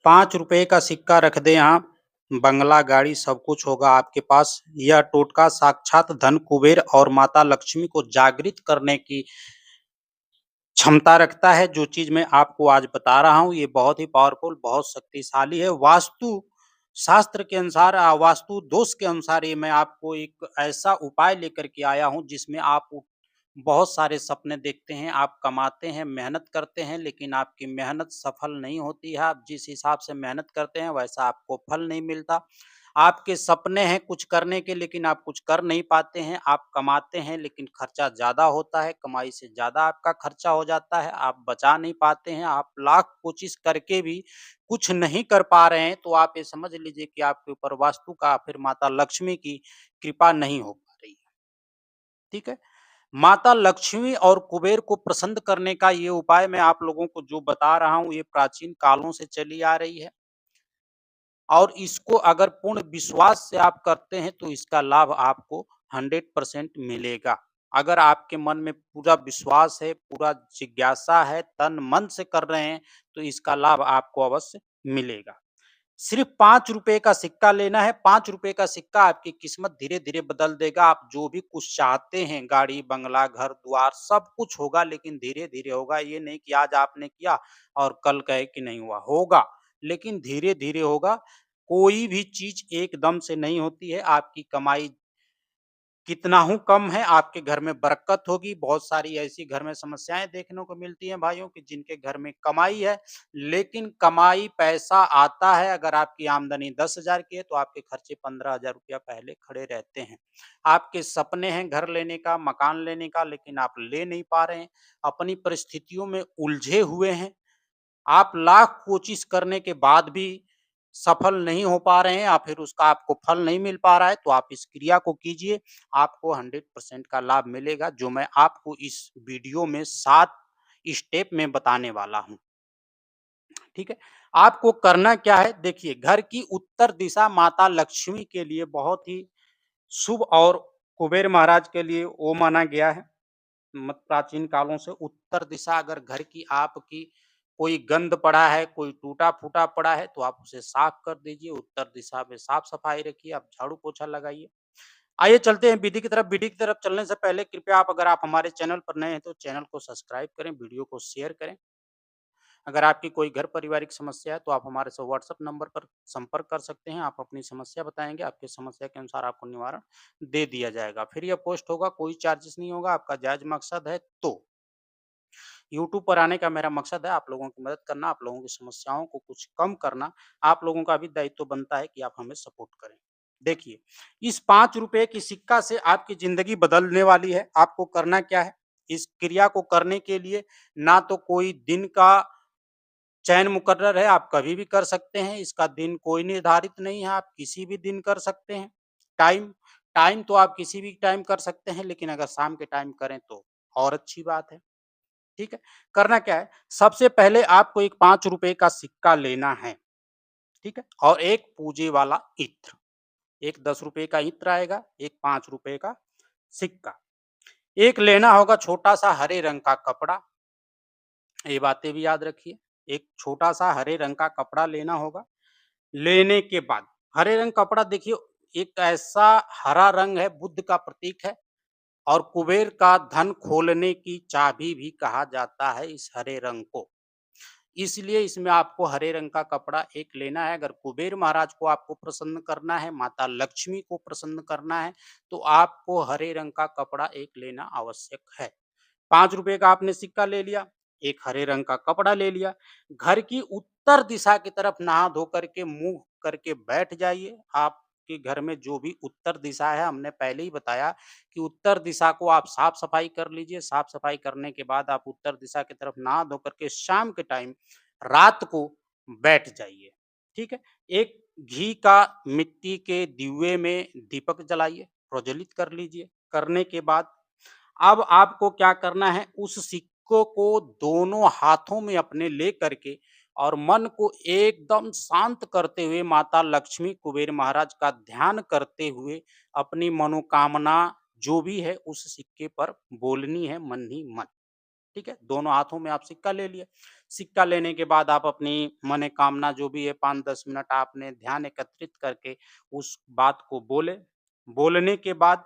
₹5 का सिक्का रख दें यहाँ, बंगला, गाड़ी सब कुछ होगा आपके पास। यह टोटका साक्षात धन कुबेर और माता लक्ष्मी को जागृत करने की क्षमता रखता है। जो चीज़ मैं आपको आज बता रहा हूँ, ये बहुत ही पावरफुल, बहुत शक्तिशाली है। वास्तु शास्त्र के अनुसार वास्तु दोष के अनुसार ये मैं आपको एक ऐसा उपाय लेकर के आया हूँ, जिसमें आप बहुत सारे सपने देखते हैं, आप कमाते हैं, मेहनत करते हैं, लेकिन आपकी मेहनत सफल नहीं होती है। आप जिस हिसाब से मेहनत करते हैं, वैसा आपको फल नहीं मिलता। आपके सपने हैं कुछ करने के, लेकिन आप कुछ कर नहीं पाते हैं। आप कमाते हैं, लेकिन खर्चा ज़्यादा होता है, कमाई से ज़्यादा आपका खर्चा हो जाता है, आप बचा नहीं पाते हैं। आप लाख कोशिश करके भी कुछ नहीं कर पा रहे हैं, तो आप ये समझ लीजिए कि आपके ऊपर वास्तु का, फिर माता लक्ष्मी की कृपा नहीं हो पा रही है। ठीक है? माता लक्ष्मी और कुबेर को प्रसन्न करने का ये उपाय मैं आप लोगों को जो बता रहा हूँ, ये प्राचीन कालों से चली आ रही है। और इसको अगर पूर्ण विश्वास से आप करते हैं, तो इसका लाभ आपको 100% मिलेगा। अगर आपके मन में पूरा विश्वास है, पूरा जिज्ञासा है, तन-मन से कर रहे हैं, तो इसका लाभ आपको अवश्य मिलेगा। सिर्फ़ ₹5 का सिक्का लेना है, ₹5 का सिक्का आपकी किस्मत धीरे-धीरे बदल देगा। आप जो भी कुछ चाहते हैं, गाड़ी, बंगला, घर-द्वार सब कुछ होगा, लेकिन धीरे-धीरे होगा। ये नहीं कि आज आपने किया और कल कहे कि नहीं हुआ, होगा, लेकिन धीरे-धीरे होगा। कोई भी चीज़ एकदम से नहीं होती है। आपकी कमाई कितना हूँ कम है, आपके घर में बरकत होगी। बहुत सारी ऐसी घर में समस्याएँ देखने को मिलती हैं भाइयों कि जिनके घर में कमाई है, लेकिन कमाई पैसा आता है। अगर आपकी आमदनी 10,000 की है, तो आपके खर्चे ₹15,000 पहले खड़े रहते हैं। आपके सपने हैं घर लेने का, मकान लेने का, लेकिन आप ले नहीं पा रहे हैं। अपनी परिस्थितियों में उलझे हुए हैं। आप लाख कोशिश करने के बाद भी सफल नहीं हो पा रहे हैं या फिर उसका आपको फल नहीं मिल पा रहा है, तो आप इस क्रिया को कीजिए, आपको 100% का लाभ मिलेगा, जो मैं आपको इस वीडियो में 7 स्टेप में बताने वाला हूँ। ठीक है? आपको करना क्या है? देखिए, घर की उत्तर दिशा माता लक्ष्मी के लिए बहुत ही शुभ और कुबेर महाराज के लिए वो माना गया है। मत प्राचीन कालों से उत्तर दिशा, अगर घर की आपकी कोई गंद पड़ा है, कोई टूटा-फूटा पड़ा है, तो आप उसे साफ कर दीजिए। उत्तर दिशा में साफ-सफाई रखिए, आप झाड़ू-पोछा लगाइए। आइए चलते हैं विधि की तरफ। विधि की तरफ चलने से पहले कृपया आप, अगर आप हमारे चैनल पर नए हैं, तो चैनल को सब्सक्राइब करें, वीडियो को शेयर करें। अगर आपकी कोई घर पारिवारिक समस्या है, तो आप हमारे से व्हाट्सएप नंबर पर संपर्क कर सकते हैं। आप अपनी समस्या बताएँगे, आपकी समस्या के अनुसार आपको निवारण दे दिया जाएगा। फ्री ऑफ कॉस्ट होगा, कोई चार्जेस नहीं होगा, आपका जायज़ मकसद है तो। यूट्यूब पर आने का मेरा मकसद है आप लोगों की मदद करना, आप लोगों की समस्याओं को कुछ कम करना। आप लोगों का भी दायित्व बनता है कि आप हमें सपोर्ट करें। देखिए, इस ₹5 की सिक्का से आपकी ज़िंदगी बदलने वाली है। आपको करना क्या है? इस क्रिया को करने के लिए ना तो कोई दिन का चयन मुकर्रर है, आप कभी भी कर सकते हैं। इसका दिन कोई निर्धारित नहीं है, आप किसी भी दिन कर सकते हैं। टाइम टाइम तो आप किसी भी टाइम कर सकते हैं, लेकिन अगर शाम के टाइम करें तो और अच्छी बात है। ठीक है? करना क्या है? सबसे पहले आपको एक ₹5 का सिक्का लेना है, ठीक है? और एक पूजे वाला इत्र, एक ₹10 का इत्र आएगा, एक ₹5 का सिक्का। एक लेना होगा छोटा-सा हरे रंग का कपड़ा, ये बातें भी याद रखिए। एक छोटा-सा हरे रंग का कपड़ा लेना होगा। लेने के बाद हरे रंग कपड़ा देखिए, एक ऐसा हरा रंग है, बुध का प्रतीक है और कुबेर का धन खोलने की चाबी भी कहा जाता है इस हरे रंग को। इसलिए इसमें आपको हरे रंग का कपड़ा एक लेना है। अगर कुबेर महाराज को आपको प्रसन्न करना है, माता लक्ष्मी को प्रसन्न करना है, तो आपको हरे रंग का कपड़ा एक लेना आवश्यक है। ₹5 का आपने सिक्का ले लिया, एक हरे रंग का कपड़ा ले लिया। घर की उत्तर दिशा की तरफ नहा धो करके, मुँह करके बैठ जाइए। आपके घर में जो भी उत्तर दिशा है, हमने पहले ही बताया कि उत्तर दिशा को आप साफ-सफाई कर लीजिए। साफ-सफाई करने के बाद आप उत्तर दिशा की तरफ नहा धो करके शाम के टाइम रात को बैठ जाइए, ठीक है? एक घी का मिट्टी के दीवे में दीपक जलाइए, प्रज्वलित कर लीजिए। करने के बाद अब आपको क्या करना है, उस सिक्कों को दोनों हाथों में अपने ले करके और मन को एकदम शांत करते हुए, माता लक्ष्मी, कुबेर महाराज का ध्यान करते हुए, अपनी मनोकामना जो भी है उस सिक्के पर बोलनी है मन ही मन। ठीक है? दोनों हाथों में आप सिक्का ले लिए। सिक्का लेने के बाद आप अपनी मनोकामना जो भी है 5-10 मिनट आपने ध्यान एकत्रित करके उस बात को बोले। बोलने के बाद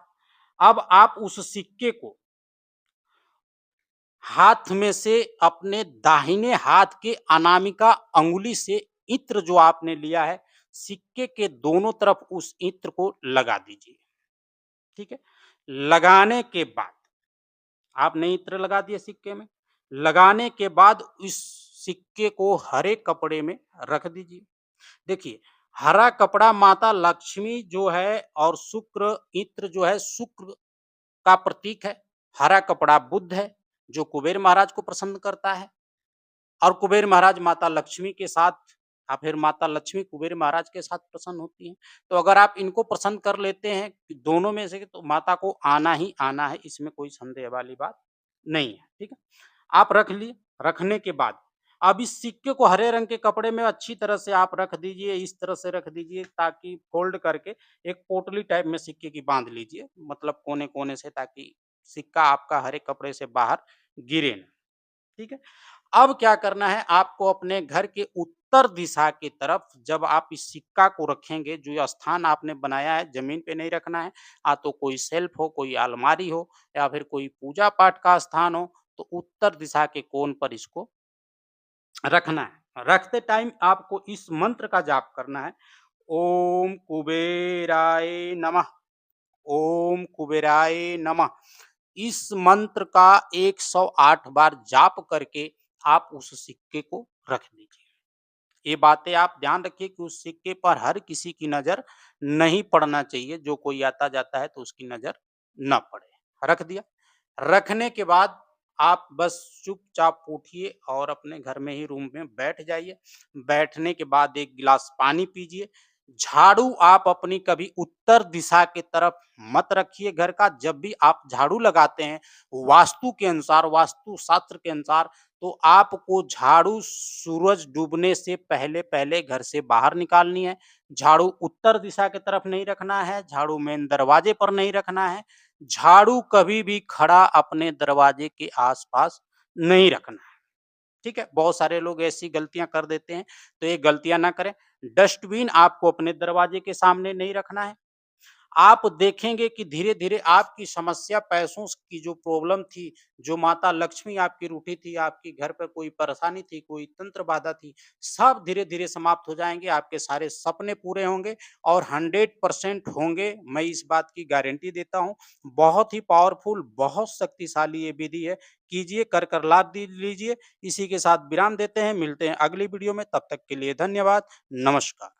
अब आप उस सिक्के को हाथ में से अपने दाहिने हाथ के अनामिका अंगुली से इत्र जो आपने लिया है, सिक्के के दोनों तरफ उस इत्र को लगा दीजिए, ठीक है? लगाने के बाद आपने इत्र लगा दिया सिक्के में, लगाने के बाद इस सिक्के को हरे कपड़े में रख दीजिए। देखिए, हरा कपड़ा माता लक्ष्मी जो है और शुक्र इत्र जो है शुक्र का प्रतीक है। हरा कपड़ा बुध है, जो कुबेर महाराज को प्रसन्न करता है और कुबेर महाराज माता लक्ष्मी के साथ या फिर माता लक्ष्मी कुबेर महाराज के साथ प्रसन्न होती हैं। तो अगर आप इनको पसंद कर लेते हैं दोनों में से तो माता को आना ही आना है, इसमें कोई संदेह वाली बात नहीं है, ठीक है? आप रख लिए, रखने के बाद अब इस सिक्के को हरे रंग के कपड़े में अच्छी तरह से आप रख दीजिए, इस तरह से रख दीजिए ताकि फ़ोल्ड करके एक पोटली टाइप में सिक्के की बाँध लीजिए, मतलब कोने-कोने से ताकि सिक्का आपका हरे कपड़े से बाहर गिरे ना, ठीक है? अब क्या करना है आपको अपने घर के उत्तर दिशा की तरफ जब आप इस सिक्का को रखेंगे, जो स्थान आपने बनाया है ज़मीन पे नहीं रखना है, तो कोई शेल्फ हो, कोई अलमारी हो या फिर कोई पूजा-पाठ का स्थान हो, तो उत्तर दिशा के कोण पर इसको रखना है। रखते टाइम आपको इस मंत्र का जाप करना है, ओम कुबेराय नमः, ओम कुबेराय नमः। इस मंत्र का 108 बार जाप करके आप उस सिक्के को रख दीजिए। ये बातें आप ध्यान रखिए कि उस सिक्के पर हर किसी की नज़र नहीं पड़ना चाहिए, जो कोई आता-जाता है तो उसकी नज़र ना पड़े। रख दिया, रखने के बाद आप बस चुपचाप उठिए और अपने घर में ही रूम में बैठ जाइए। बैठने के बाद 1 गिलास पानी पीजिए। झाड़ू आप अपनी कभी उत्तर दिशा की तरफ मत रखिए घर का। जब भी आप झाड़ू लगाते हैं, वास्तु के अनुसार, वास्तु शास्त्र के अनुसार तो आपको झाड़ू सूरज डूबने से पहले-पहले घर से बाहर निकालनी है। झाड़ू उत्तर दिशा की तरफ नहीं रखना है, झाड़ू मेन दरवाजे पर नहीं रखना है, झाड़ू कभी भी खड़ा अपने दरवाजे के आस-पास नहीं रखना है, ठीक है? बहुत सारे लोग ऐसी गलतियाँ कर देते हैं, तो ये गलतियाँ ना करें। डस्टबिन आपको अपने दरवाजे के सामने नहीं रखना है। आप देखेंगे कि धीरे-धीरे आपकी समस्या पैसों की जो प्रॉब्लम थी, जो माता लक्ष्मी आपकी रूठी थी, आपके घर पे कोई परेशानी थी, कोई तंत्र बाधा थी, सब धीरे-धीरे समाप्त हो जाएँगे, आपके सारे सपने पूरे होंगे और 100% होंगे, मैं इस बात की गारंटी देता हूँ। बहुत ही पावरफुल, बहुत शक्तिशाली ये विधि है, कीजिए, कर लाभ दी लीजिए। इसी के साथ विराम देते हैं, मिलते हैं अगली वीडियो में, तब तक के लिए धन्यवाद, नमस्कार।